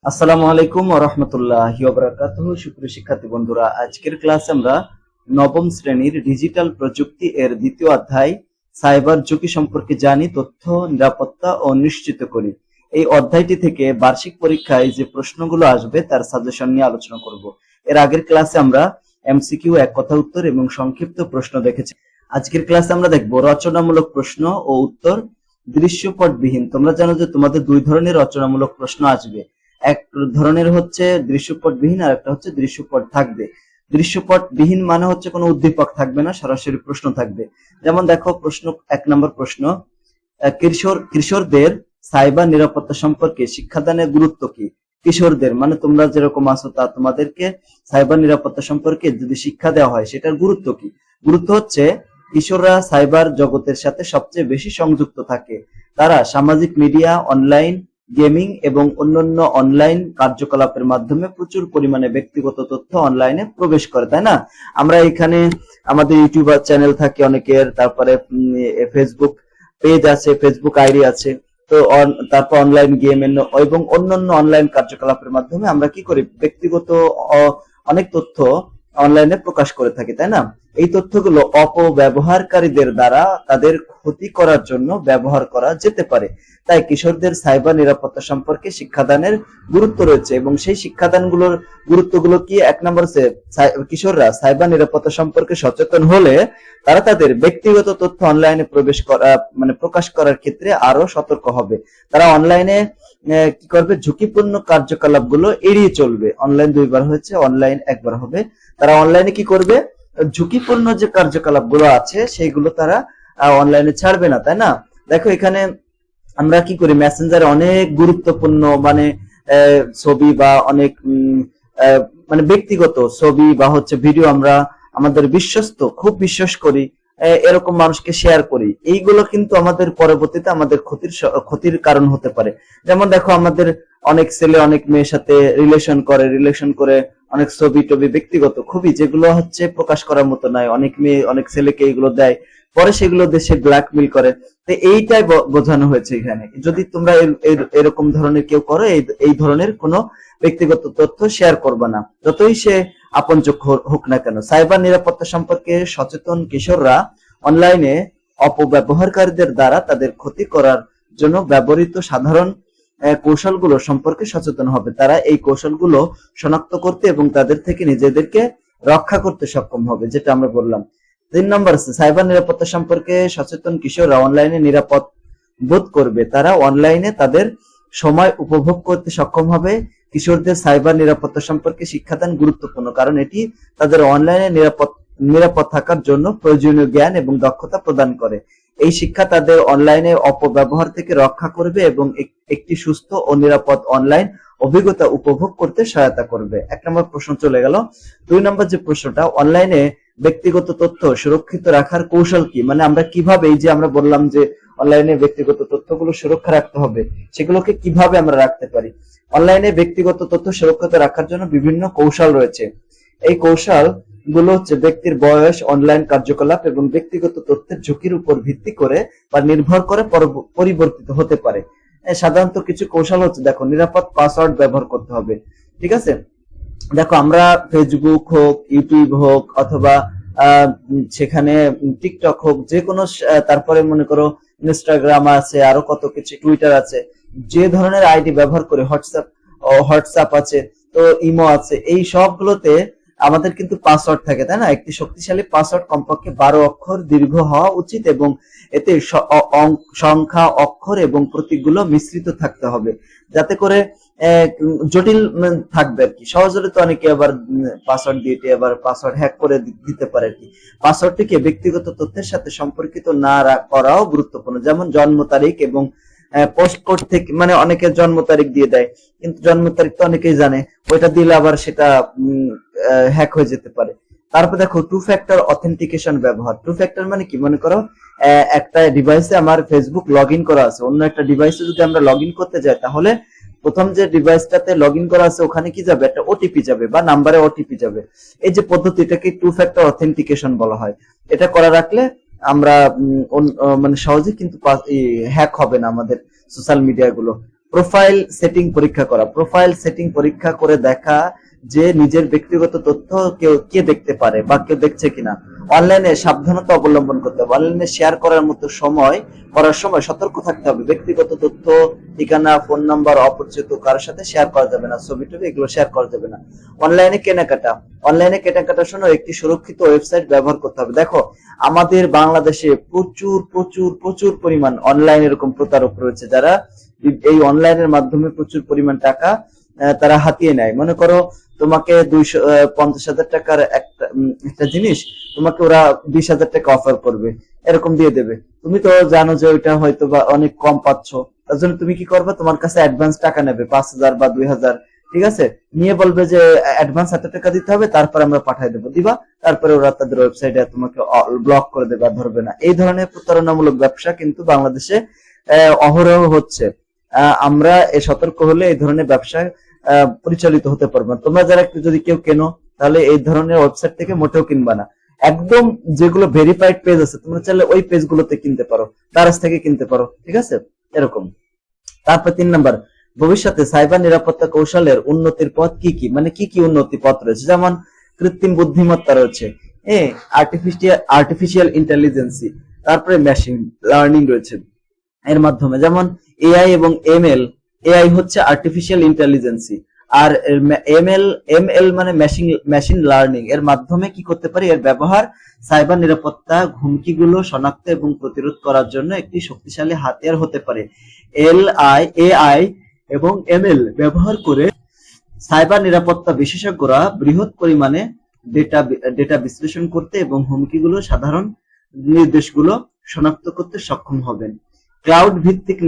আসসালামু আলাইকুম ওয়া রাহমাতুল্লাহি ওয়া বারাকাতুহু। সুপ্রিয় শিক্ষার্থী বন্ধুরা, আজকের ক্লাসে আমরা নবম শ্রেণীর ডিজিটাল প্রযুক্তি এর দ্বিতীয় অধ্যায় সাইবার ঝুঁকি সম্পর্কে জানি, তথ্য নিরাপত্তা ও নিশ্চিত করি। এই অধ্যায়টি থেকে বার্ষিক পরীক্ষায় যে প্রশ্নগুলো আসবে তার সাজেশন নিয়ে আলোচনা করব। এর আগের ক্লাসে আমরা এমসিকিউ, এক কথা উত্তর এবং সংক্ষিপ্ত প্রশ্ন দেখেছি। আজকের ক্লাসে আমরা দেখব রচনামূলক প্রশ্ন ও উত্তর দৃশ্যপটবিহীন। তোমরা জানো যে তোমাদের দুই ধরনের রচনামূলক প্রশ্ন আসবে। এক ধরনের হচ্ছে দৃশ্যপটবিহীন, আর একটা হচ্ছে দৃশ্যপট থাকবে। দৃশ্যপটবিহীন মানে হচ্ছে কোনো উদ্দীপক থাকবে না, সরাসরি প্রশ্ন থাকবে। যেমন দেখো, প্রশ্ন 1 নম্বর প্রশ্ন, কিশোরদের সাইবার নিরাপত্তা সম্পর্কে শিক্ষাদানের গুরুত্ব কি? কিশোরদের মানে তোমরা যেরকম আছো, তা তোমাদেরকে সাইবার নিরাপত্তা সম্পর্কে যদি শিক্ষা দেওয়া হয় সেটার গুরুত্ব কি? গুরুত্ব হচ্ছে কিশোররা সাইবার জগতের সাথে সবচেয়ে বেশি সংযুক্ত থাকে। তারা সামাজিক মিডিয়া, অনলাইন গেমিং এবং অন্যান্য অনলাইন কার্যকলাপের মাধ্যমে প্রচুর পরিমাণে ব্যক্তিগত তথ্য অনলাইনে প্রবেশ করে, তাই না? আমরা এখানে আমাদের ইউটিউব চ্যানেল থাকে অনেকের, তারপরে ফেসবুক পেজ আছে, ফেসবুক আইডি আছে। তো তারপর অনলাইন গেম এবং অন্যান্য অনলাইন কার্যকলাপের মাধ্যমে আমরা কি করি, ব্যক্তিগত অনেক তথ্য অনলাইনে প্রকাশ করে থাকি, তাই না? এই তথ্যগুলো অপব্যবহারকারীদের দ্বারা তাদের ক্ষতি করার জন্য ব্যবহার করা যেতে পারে। তাই কিশোরদের সাইবার নিরাপত্তা সম্পর্কে শিক্ষাদানের গুরুত্ব রয়েছে। এবং সেই শিক্ষাদানগুলোর গুরুত্বগুলো কি? 1 নম্বর হচ্ছে কিশোররা সাইবার নিরাপত্তা সম্পর্কে সচেতন হলে তারা তাদের ব্যক্তিগত তথ্য অনলাইনে প্রকাশ করার ক্ষেত্রে আরো সতর্ক হবে। তারা অনলাইনে কি করবে? ঝুঁকিপূর্ণ কার্যকলাপগুলো এড়িয়ে চলবে। অনলাইন দুইবার হয়েছে, অনলাইন একবার হবে। তারা অনলাইনে কি করবে? ঝুঁকিপূর্ণ যে কার্যকলাপগুলো আছে সেইগুলো তারা অনলাইনে ছাড়বে না, তাই না? দেখো, এখানে আমরা কি করি, মেসেঞ্জারে অনেক গুরুত্বপূর্ণ ছবি বা অনেক মানে ব্যক্তিগত ছবি বা হচ্ছে ভিডিও আমরা আমাদের খুব বিশ্বাস করি এরকম মানুষকে শেয়ার করি। এইগুলো কিন্তু আমাদের পরবর্তীতে আমাদের ক্ষতির কারণ হতে পারে। যেমন দেখো, আমাদের অনেক ছেলে অনেক মেয়ের সাথে রিলেশন করে অনেক ছবি টবি ব্যক্তিগত খুবই, যেগুলো হচ্ছে প্রকাশ করার মতো নয়, অনেক মেয়ে অনেক ছেলেকে এগুলো দেয়, পরে সেগুলো দেশে ব্ল্যাকমেল করে। তো এইটাই বোঝানো হয়েছে এখানে। যদি তোমরা এরকম ধরনের কেউ করো, এই ধরনের কোনো ব্যক্তিগত তথ্য শেয়ার করবে না, যতই সে আপনজন হোক না কেন। সাইবার নিরাপত্তা সম্পর্কে সচেতন কিশোররা অনলাইনে অপব্যবহারকারীদের দ্বারা তাদের ক্ষতি করার জন্য ব্যবহৃত সাধারণ কৌশলগুলো সম্পর্কে সচেতন হবে। তারা এই কৌশলগুলো শনাক্ত করতে এবং তাদের থেকে নিজেদেরকে রক্ষা করতে সক্ষম হবে, যেটা আমরা বললাম। 3 নম্বর আছে সাইবার নিরাপত্তা সম্পর্কে সচেতন কিশোররা অনলাইনে নিরাপদ বোধ করবে। তারা অনলাইনে তাদের সময় উপভোগ করতে সক্ষম হবে। কিশোরদের সাইবার নিরাপত্তা সম্পর্কে শিক্ষাদান গুরুত্বপূর্ণ, কারণ এটি তাদের অনলাইনে নিরাপদ থাকার জন্য প্রয়োজনীয় জ্ঞান এবং দক্ষতা প্রদান করে। এই শিক্ষা তাদের অনলাইনে অপব্যবহার থেকে রক্ষা করবে এবং একটি সুস্থ ও নিরাপদ অনলাইন অভিজ্ঞতা উপভোগ করতে সহায়তা করবে। 1 নম্বর প্রশ্ন চলে গেল। 2 নম্বর যে প্রশ্নটা, অনলাইনে ব্যক্তিগত তথ্য সুরক্ষিত রাখার কৌশল কি? মানে আমরা কিভাবে, এই যে আমরা বললাম যে অনলাইনে ব্যক্তিগত তথ্যগুলো সুরক্ষা রাখতে হবে, সেগুলোকে কিভাবে আমরা রাখতে পারি? অনলাইনে ব্যক্তিগত তথ্য সুরক্ষিত রাখার জন্য বিভিন্ন কৌশল রয়েছে। এই কৌশল গুলো হচ্ছে ব্যক্তির বয়স, অনলাইন কার্যকলাপ এবং ব্যক্তিগত তথ্যের ঝুঁকির উপর ভিত্তি করে বা নির্ভর করে পরিবর্তিত হতে পারে। সাধারণত কিছু কৌশল হচ্ছে, দেখো, নিরাপদ পাসওয়ার্ড ব্যবহার করতে হবে। ঠিক আছে? দেখো, আমরা ফেসবুক হোক, ইউটিউব হোক, অথবা সেখানে টিকটক হোক, যে কোনো, তারপরে মনে করো ইনস্টাগ্রাম আছে, আরো কত কিছু, টুইটার আছে, যে ধরনের আইডি ব্যবহার করে, হোয়াটসঅ্যাপ আছে, তো ইমো আছে, এই সবগুলোতে আমাদের কিন্তু পাসওয়ার্ড থাকে, তাই না? একটি শক্তিশালী পাসওয়ার্ড কমপক্ষে 12 অক্ষর দীর্ঘ হওয়া উচিত এবং এতে সংখ্যা, অক্ষর এবং প্রতীকগুলো মিশ্রিত থাকতে হবে, যাতে করে জটিল থাকবে আর কি। সহজে তো অনেকে আবার পাসওয়ার্ড দিয়ে আবার পাসওয়ার্ড হ্যাক করে দিতে পারে আর কি। পাসওয়ার্ডটিকে ব্যক্তিগত তথ্যের সাথে সম্পর্কিত না করাও গুরুত্বপূর্ণ। যেমন জন্ম তারিখ এবং পোস্টকোড থেকে, মানে অনেকে জন্ম তারিখ দিয়ে দেয়, কিন্তু জন্ম তারিখ তো অনেকেই জানে, ওইটা দিলে আবার সেটা হ্যাক হয়ে যেতে পারে। তারপর দেখো, 2 ফ্যাক্টর অথেন্টিকেশন ব্যবহার। 2 ফ্যাক্টর মানে কি? মনে করো একটা ডিভাইসে আমার ফেসবুক লগ ইন করা আছে, অন্য একটা ডিভাইসে যদি আমরা লগ ইন করতে যাই, তাহলে প্রথম যে ডিভাইসটাতে লগ ইন করা আছে ওখানে কি যাবে? একটা ওটিপি যাবে বা নাম্বারে ওটিপি যাবে। এই যে পদ্ধতিটাকে 2 ফ্যাক্টর অথেন্টিকেশন বলা হয়। এটা করা রাখলে আমরা মানে সহজে কিন্তু হ্যাক হবে না আমাদের সোশ্যাল মিডিয়া গুলো। প্রোফাইল সেটিং পরীক্ষা করা, প্রোফাইল সেটিং পরীক্ষা করে দেখা যে নিজের ব্যক্তিগত তথ্য কে দেখতে পারে বা কেউ দেখছে কিনা। অনলাইনে সাবধানতা অবলম্বন করতে হবে, অনলাইনে শেয়ার করার সময় সতর্ক থাকতে হবে। ব্যক্তিগত তথ্য, ঠিকানা, ফোন নাম্বার অপরিচিত কারোর সাথে শেয়ার করা যাবে না, ছবি টবি এগুলো শেয়ার করা যাবে না। অনলাইনে কেনাকাটার সময় একটি সুরক্ষিত ওয়েবসাইট ব্যবহার করতে হবে। দেখো আমাদের বাংলাদেশে প্রচুর প্রচুর প্রচুর পরিমাণ অনলাইন এরকম প্রতারক রয়েছে, যারা এই অনলাইনের মাধ্যমে প্রচুর পরিমাণ টাকা তারা হাতিয়ে নেয়। মনে করো তোমাকে 250,000 টাকার একটা জিনিস তোমাকে ওরা 20,000 টাকা অফার করবে, এরকম দিয়ে দেবে। তুমি তো জানো যে ওইটা হয়তো বা অনেক কম পাচ্ছ, তার জন্য তুমি কি করবে, তোমার কাছে অ্যাডভান্স টাকা নেবে 5,000 বা 2,000, ঠিক আছে, নিয়ে বলবে যে অ্যাডভান্স এত টাকা দিতে হবে, তারপর আমরা পাঠিয়ে দেবো, দিবা, তারপরে ওরা তাদের ওয়েবসাইটে তোমাকে ব্লক করে দেবে আর ধরবে না। এই ধরনের প্রতারণামূলক ব্যবসা কিন্তু বাংলাদেশে অহরহ হচ্ছে। আমরা সতর্ক হলে এই ধরনের ব্যবসা পরিচালিত হতে পারবে। তোমরা যারা যদি কেউ কেনো, তাহলে এই ধরনের ওয়েবসাইট থেকে মোটেও কিনবা না। একদম যেগুলো ভেরিফাইড পেজ আছে, তোমরা চাইলে ওই পেজ গুলোতে কিনতে পারো, দারাজ থেকে কিনতে পারো, ঠিক আছে, এরকম। তারপর 3 নাম্বার, ভবিষ্যতে সাইবার নিরাপত্তা কৌশলের উন্নতির পথ কি কি, মানে কি কি উন্নতি পথ রয়েছে। যেমন কৃত্রিম বুদ্ধিমত্তা রয়েছে, আর্টিফিশিয়াল ইন্টেলিজেন্সি, তারপরে মেশিন লার্নিং রয়েছে এর মাধ্যমে, যেমন এআই এবং এমএল। এআই হচ্ছে আর্টিফিশিয়াল ইন্টেলিজেন্সি, আর এমএল মানে মেশিন লার্নিং। এর মাধ্যমে কি করতে পারি, এর ব্যবহার সাইবার নিরাপত্তা হুমকিগুলো শনাক্ত এবং প্রতিরোধ করার জন্য একটি শক্তিশালী হাতিয়ার হতে পারে। এআই এবং এমএল ব্যবহার করে সাইবার নিরাপত্তা বিশেষজ্ঞরা বৃহৎ পরিমাণে ডেটা বিশ্লেষণ করতে এবং হুমকিগুলো সাধারণ নির্দেশগুলো শনাক্ত করতে সক্ষম হবেন। ক্লাউড ভিত্তিক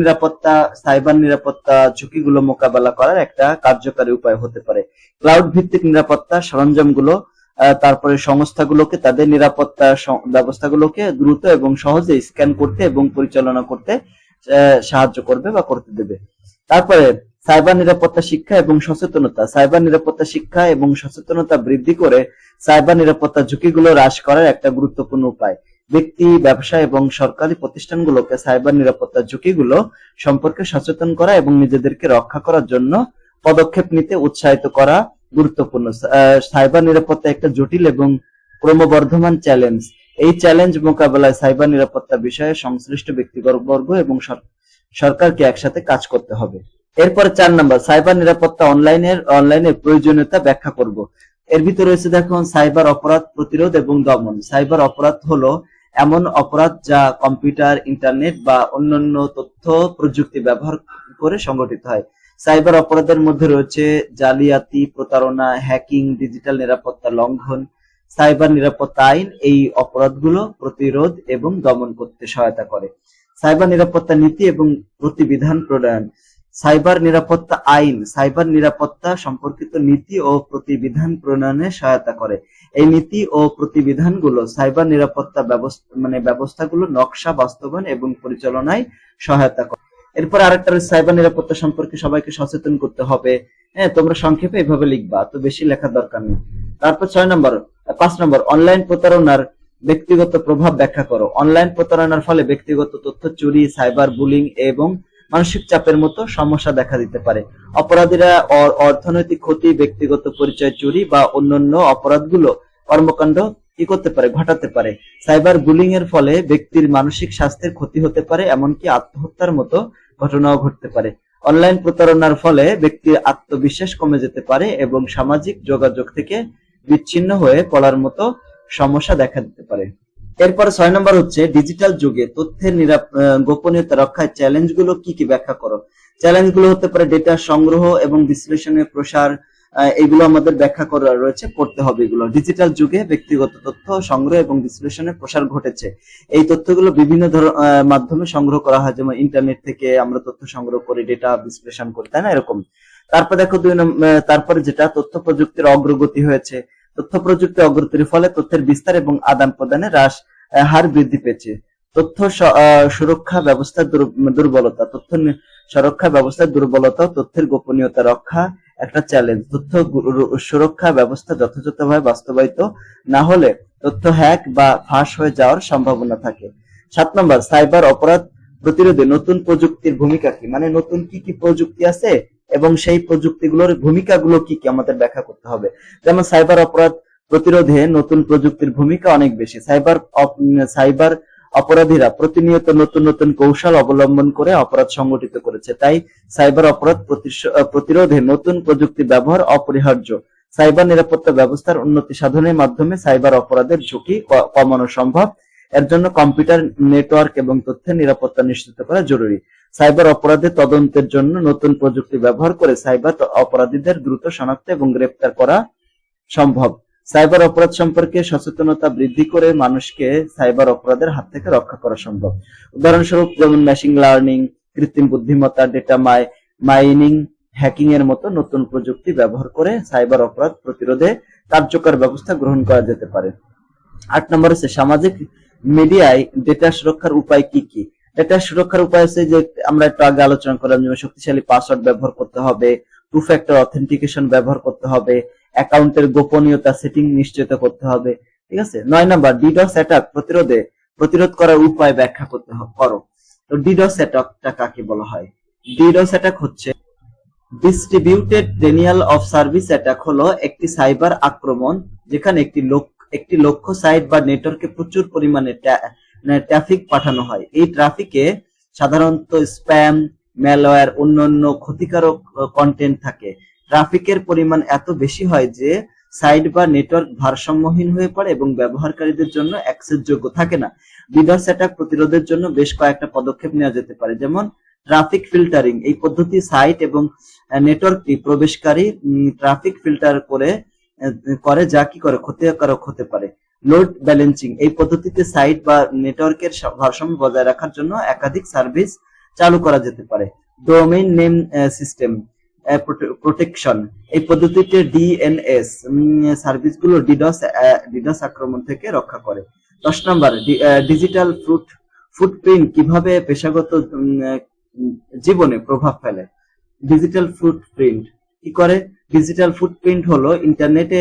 নিরাপত্তা সাইবার নিরাপত্তা ঝুঁকিগুলো মোকাবেলা করার একটা কার্যকরী উপায় হতে পারে। ক্লাউড ভিত্তিক নিরাপত্তা সরঞ্জামগুলো তারপরে সংস্থাগুলোকে তাদের নিরাপত্তা ব্যবস্থাগুলোকে দ্রুত এবং সহজে স্ক্যান করতে এবং পরিচালনা করতে সাহায্য করবে বা করতে দেবে। তারপরে সাইবার নিরাপত্তা শিক্ষা এবং সচেতনতা বৃদ্ধি করে সাইবার নিরাপত্তা ঝুঁকিগুলো হ্রাস করার একটা গুরুত্বপূর্ণ উপায়। ব্যক্তি, ব্যবসা এবং সরকারি প্রতিষ্ঠানগুলোকে সাইবার নিরাপত্তা ঝুঁকিগুলো সম্পর্কে সচেতন করা এবং নিজেদেরকে রক্ষা করার জন্য পদক্ষেপ নিতে উৎসাহিত করা গুরুত্বপূর্ণ। সাইবার নিরাপত্তা একটা জটিল এবং ক্রমবর্ধমান চ্যালেঞ্জ। এই চ্যালেঞ্জ মোকাবেলায় সাইবার নিরাপত্তা বিষয়ে সংশ্লিষ্ট ব্যক্তিবর্গ এবং সরকারকে একসাথে কাজ করতে হবে। এরপরে 4 নাম্বার, সাইবার নিরাপত্তা অনলাইনের প্রয়োজনীয়তা ব্যাখ্যা করব। এর ভিতরে রয়েছে দেখো সাইবার অপরাধ প্রতিরোধ এবং দমন। সাইবার অপরাধ হলো এমন অপরাধ যা কম্পিউটার, ইন্টারনেট বা অন্যান্য তথ্য প্রযুক্তি ব্যবহার করে সংগঠিত হয়। সাইবার অপরাধের মধ্যে রয়েছে জালিয়াতি, প্রতারণা, হ্যাকিং, ডিজিটাল নিরাপত্তা লঙ্ঘন। সাইবার নিরাপত্তা আইন এই অপরাধগুলো প্রতিরোধ এবং দমন করতে সহায়তা করে। সাইবার নিরাপত্তা নীতি এবং প্রতিবিধান প্রণয়ন। সাইবার নিরাপত্তা আইন সাইবার নিরাপত্তা সম্পর্কিত নীতি ও প্রতিবিধান প্রণয়নে সহায়তা করে। এই নীতি ও প্রতিবিধানগুলো সাইবার নিরাপত্তা ব্যবস্থাগুলো নকশা, বাস্তবায়ন এবং পরিচালনায় সহায়তা করে। এরপর আরেকটা সাইবার নিরাপত্তা সম্পর্কে সবাইকে সচেতন করতে হবে। হ্যাঁ, তোমরা সংক্ষেপে এভাবে লিখবা, তো বেশি লেখার দরকার নেই। তারপর 5 নম্বর, অনলাইন প্রতারণার ব্যক্তিগত প্রভাব ব্যাখ্যা করো। অনলাইন প্রতারণার ফলে ব্যক্তিগত তথ্য চুরি, সাইবার বুলিং এবং মানসিক চাপের মতো সমস্যা দেখা দিতে পারে। অপরাধীরা অর্থনৈতিক ক্ষতি, ব্যক্তিগত পরিচয় চুরি বা অন্যান্য কর্মকাণ্ড কি করতে পারে, ঘটাতে পারে। সাইবার বুলিং এর ফলে ব্যক্তির মানসিক স্বাস্থ্যের ক্ষতি হতে পারে, এমনকি আত্মহত্যার মতো ঘটনাও ঘটতে পারে। অনলাইন প্রতারণার ফলে ব্যক্তির আত্মবিশ্বাস কমে যেতে পারে এবং সামাজিক যোগাযোগ থেকে বিচ্ছিন্ন হয়ে পড়ার মতো সমস্যা দেখা দিতে পারে। এরপরে 6 নম্বর হচ্ছে ডিজিটাল যুগে তথ্যের গোপনীয়তা রক্ষায় চ্যালেঞ্জ গুলো কি কি ব্যাখ্যা করো। চ্যালেঞ্জ গুলো হতে পারে ডেটা সংগ্রহ এবং বিশ্লেষণের প্রসার, এইগুলো আমাদের ব্যাখ্যা করা রয়েছে, পড়তে হবে এগুলো। ডিজিটাল যুগে ব্যক্তিগত তথ্য সংগ্রহ এবং বিশ্লেষণের প্রসার ঘটেছে। এই তথ্যগুলো বিভিন্ন মাধ্যমে সংগ্রহ করা হয়, যেমন ইন্টারনেট থেকে আমরা তথ্য সংগ্রহ করি, ডেটা বিশ্লেষণ করি, তাই না, এরকম। তারপর দেখো তারপরে যেটা তথ্য প্রযুক্তির অগ্রগতি হয়েছে। তথ্য প্রযুক্তির অগ্রগতির ফলে তথ্যের বিস্তার এবং আদান প্রদানের হার বৃদ্ধি পেয়েছে। তথ্য সুরক্ষা ব্যবস্থার দুর্বলতা। তথ্য সুরক্ষা ব্যবস্থার দুর্বলতা ও তথ্যের গোপনীয়তা রক্ষা একটা চ্যালেঞ্জ। তথ্য সুরক্ষা ব্যবস্থা যথাযথভাবে বাস্তবায়িত না হলে তথ্য হ্যাক বা ফাঁস হয়ে যাওয়ার সম্ভাবনা থাকে। 7 নম্বর, সাইবার অপরাধ প্রতিরোধে নতুন প্রযুক্তির ভূমিকা কি, মানে নতুন কি কি প্রযুক্তি আছে এবং সেই প্রযুক্তিগুলোর ভূমিকাগুলো কি কি আমাদের ব্যাখ্যা করতে হবে। যেমন সাইবার অপরাধ প্রতিরোধে নতুন প্রযুক্তির ভূমিকা অনেক বেশি। সাইবার অপরাধীরা প্রতিনিয়ত নতুন নতুন কৌশল অবলম্বন করে অপরাধ সংগঠিত করেছে, তাই সাইবার অপরাধ প্রতিরোধে নতুন প্রযুক্তি ব্যবহার অপরিহার্য। সাইবার নিরাপত্তা ব্যবস্থার উন্নতি সাধনের মাধ্যমে সাইবার অপরাধের ঝুঁকি কমানো সম্ভব। এর জন্য কম্পিউটার নেটওয়ার্ক এবং তথ্যের নিরাপত্তা নিশ্চিত করা জরুরি। সাইবার অপরাধের তদন্তের জন্য নতুন প্রযুক্তি ব্যবহার করে সাইবার অপরাধীদের দ্রুত শনাক্ত এবং গ্রেপ্তার করা সম্ভব। সাইবার অপরাধ সম্পর্কে সচেতনতা বৃদ্ধি করে মানুষকে সাইবার অপরাধের হাত থেকে রক্ষা করা সম্ভব। উদাহরণস্বরূপ যেমন মেশিন লার্নিং, কৃত্রিম বুদ্ধিমত্তা, ডেটা মাইনিং, হ্যাকিং এর মতো নতুন প্রযুক্তি ব্যবহার করে সাইবার অপরাধ প্রতিরোধে কার্যকর ব্যবস্থা গ্রহণ করা যেতে পারে। 8 নম্বর হচ্ছে সামাজিক মিডিয়ায় ডেটা সুরক্ষার উপায় কি কি। ডেটা সুরক্ষার উপায় হচ্ছে যে আমরা একটু আগে আলোচনা করলাম, যেমন শক্তিশালী পাসওয়ার্ড ব্যবহার করতে হবে, 2 ফ্যাক্টর অথেন্টিকেশন ব্যবহার করতে হবে, অ্যাকাউন্টের গোপনীয়তা সেটিং নিশ্চিত করতে হবে। ঠিক আছে। 9 নম্বর ডিডস অ্যাটাক প্রতিরোধ করার উপায় ব্যাখ্যা করো। তো ডিডস অ্যাটাকটা কাকে বলা হয়? ডিডস অ্যাটাক হচ্ছে distributed Daniel of service attack, হলো একটি সাইবার আক্রমণ যেখানে একটি লক্ষ্য সাইট বা নেটওয়ার্কে প্রচুর পরিমাণে ট্রাফিক পাঠানো হয়। এই ট্রাফিকে সাধারণত স্প্যাম, ম্যালওয়্যার, অন্যান্য ক্ষতিকারক কন্টেন্ট থাকে। ট্রাফিকের পরিমাণ এত বেশি হয় যে সাইট বা নেটওয়ার্ক ভারসাম্যহীন হয়ে পড়ে এবং ব্যবহারকারীদের জন্য অ্যাক্সেসযোগ্য থাকে না। ডিডস অ্যাটাক প্রতিরোধের জন্য বেশ কয়েকটা পদক্ষেপ নেওয়া যেতে পারে, যেমন ট্রাফিক ফিল্টারিং। এই পদ্ধতি সাইট এবং নেটওয়ার্কটি প্রবেশকারী ট্রাফিক ফিল্টার করে যা কি করে ক্ষতিকারক হতে পারে। Load balancing. এই পদ্ধতিতে সাইট বা নেটওয়ার্কের ভারসাম্য বজায় রাখার জন্য একাধিক সার্ভিস চালু করা যেতে পারে। Domain name system protection. এই পদ্ধতিতে ডিএনএস সার্ভিসগুলো ডিডস আক্রমণ থেকে রক্ষা করে। 10 নম্বর ডিজিটাল ফুটপ্রিন্ট কিভাবে পেশাগত জীবনে প্রভাব ফেলে। ডিজিটাল ফুটপ্রিন্ট কি করে? ডিজিটাল ফুটপ্রিন্ট হলো ইন্টারনেটে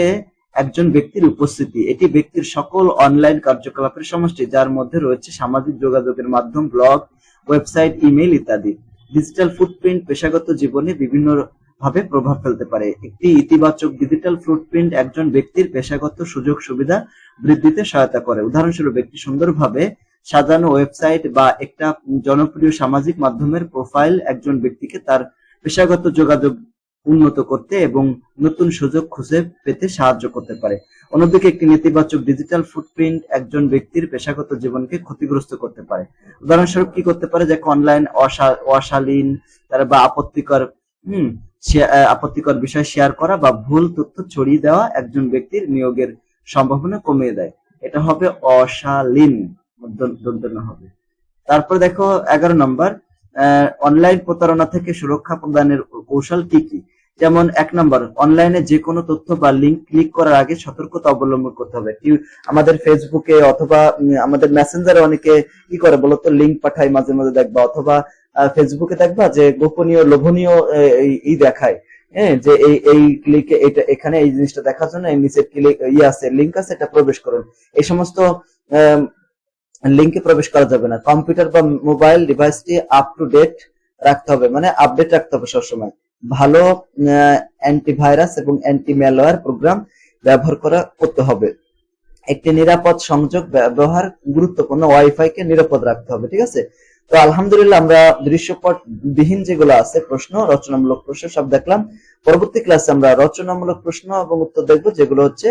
একজন ব্যক্তির উপস্থিতি। এটি ব্যক্তির সকল অনলাইন কার্যকলাপের সমষ্টি, যার মধ্যে রয়েছে সামাজিক যোগাযোগের মাধ্যম, ব্লগ, ওয়েবসাইট, ইমেইল ইত্যাদি। ডিজিটাল ফুটপ্রিন্ট পেশাগত জীবনে বিভিন্ন ভাবে প্রভাব ফেলতে পারে। একটি ইতিবাচক ডিজিটাল ফুটপ্রিন্ট একজন ব্যক্তির পেশাগত সুযোগ সুবিধা বৃদ্ধিতে সহায়তা করে। উদাহরণস্বরূপ একটি সুন্দরভাবে সাজানো ওয়েবসাইট বা একটা জনপ্রিয় সামাজিক মাধ্যমের প্রোফাইল একজন ব্যক্তিকে তার পেশাগত যোগাযোগ উন্নত করতে এবং নতুন সুযোগ খুঁজে পেতে সাহায্য করতে পারে। অন্যদিকে একটি নেতিবাচক ডিজিটাল ফুটপ্রিন্ট একজন ব্যক্তির পেশাগত জীবনকে ক্ষতিগ্রস্ত করতে পারে। উদাহরণস্বরূপ কি করতে পারে, যে অনলাইন অশালীন বা আপত্তিকর বিষয় শেয়ার করা বা ভুল তথ্য ছড়িয়ে দেওয়া একজন ব্যক্তির নিয়োগের সম্ভাবনা কমিয়ে দেয়। এটা হবে অশালীন, হবে। তারপর দেখো 11 নম্বর অনলাইন প্রতারণা থেকে সুরক্ষা প্রদানের কৌশল কি কি। যেমন 1 নম্বর অনলাইনে যে কোনো তথ্য বা লিঙ্ক ক্লিক করার আগে সতর্কতা অবলম্বন করতে হবে। আমাদের ফেসবুকে অথবা আমাদের মেসেঞ্জারে অনেকে কি করে বলতো, লিঙ্ক পাঠায় মাঝে মাঝে দেখবা, অথবা ফেসবুকে দেখবা যে গোপনীয় লোভনীয় দেখায়, হ্যাঁ, যে এই ক্লিকে এখানে এই জিনিসটা দেখার জন্য এই নিচে ক্লিক আছে, লিঙ্ক আছে, এটা প্রবেশ করুন। এই সমস্ত লিঙ্কে প্রবেশ করা যাবে না। কম্পিউটার বা মোবাইল ডিভাইসটি আপ টু ডেট রাখতে হবে, মানে আপডেট রাখতে হবে সবসময়। ভালো অ্যান্টিভাইরাস এবং অ্যান্টি ম্যালওয়্যার প্রোগ্রাম ব্যবহার করতে হবে। একটি নিরাপদ সংযোগ ব্যবহার গুরুত্বপূর্ণ, ওয়াইফাই কে নিরাপদ রাখতে হবে। ঠিক আছে। তো আলহামদুলিল্লাহ আমরা দৃশ্যপট বিহীন যেগুলো আছে প্রশ্ন, রচনামূলক প্রশ্ন সব দেখলাম। পরবর্তী ক্লাসে আমরা রচনামূলক প্রশ্ন এবং উত্তর দেখবো, যেগুলো হচ্ছে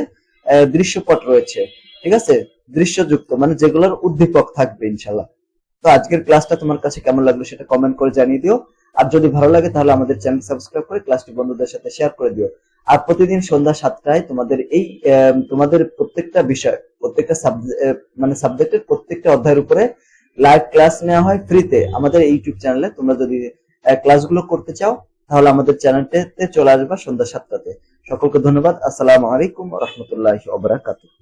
দৃশ্যপট রয়েছে। ঠিক আছে, দৃশ্যযুক্ত, মানে যেগুলোর উদ্দীপক থাকবে ইনশাল্লাহ। তো আজকের ক্লাসটা তোমার কাছে কেমন লাগলো সেটা কমেন্ট করে জানিয়ে দিও। আর যদি ভালো লাগে তাহলে আমাদের চ্যানেল সাবস্ক্রাইব করে ক্লাসটি বন্ধুদের সাথে শেয়ার করে দিও। আর প্রতিদিন সন্ধ্যা 7টায় তোমাদের প্রত্যেকটা বিষয়, প্রত্যেকটা সাবজেক্টের প্রত্যেকটা অধ্যায়ের উপরে লাইভ ক্লাস নেওয়া হয় ফ্রিতে আমাদের ইউটিউব চ্যানেলে। তোমরা যদি ক্লাসগুলো করতে চাও তাহলে আমাদের চ্যানেলটাতে চলে আসবা সন্ধ্যা 7টাতে। সকলকে ধন্যবাদ। আসসালামু আলাইকুম ওয়া রাহমাতুল্লাহি ওয়া বারাকাতুহু।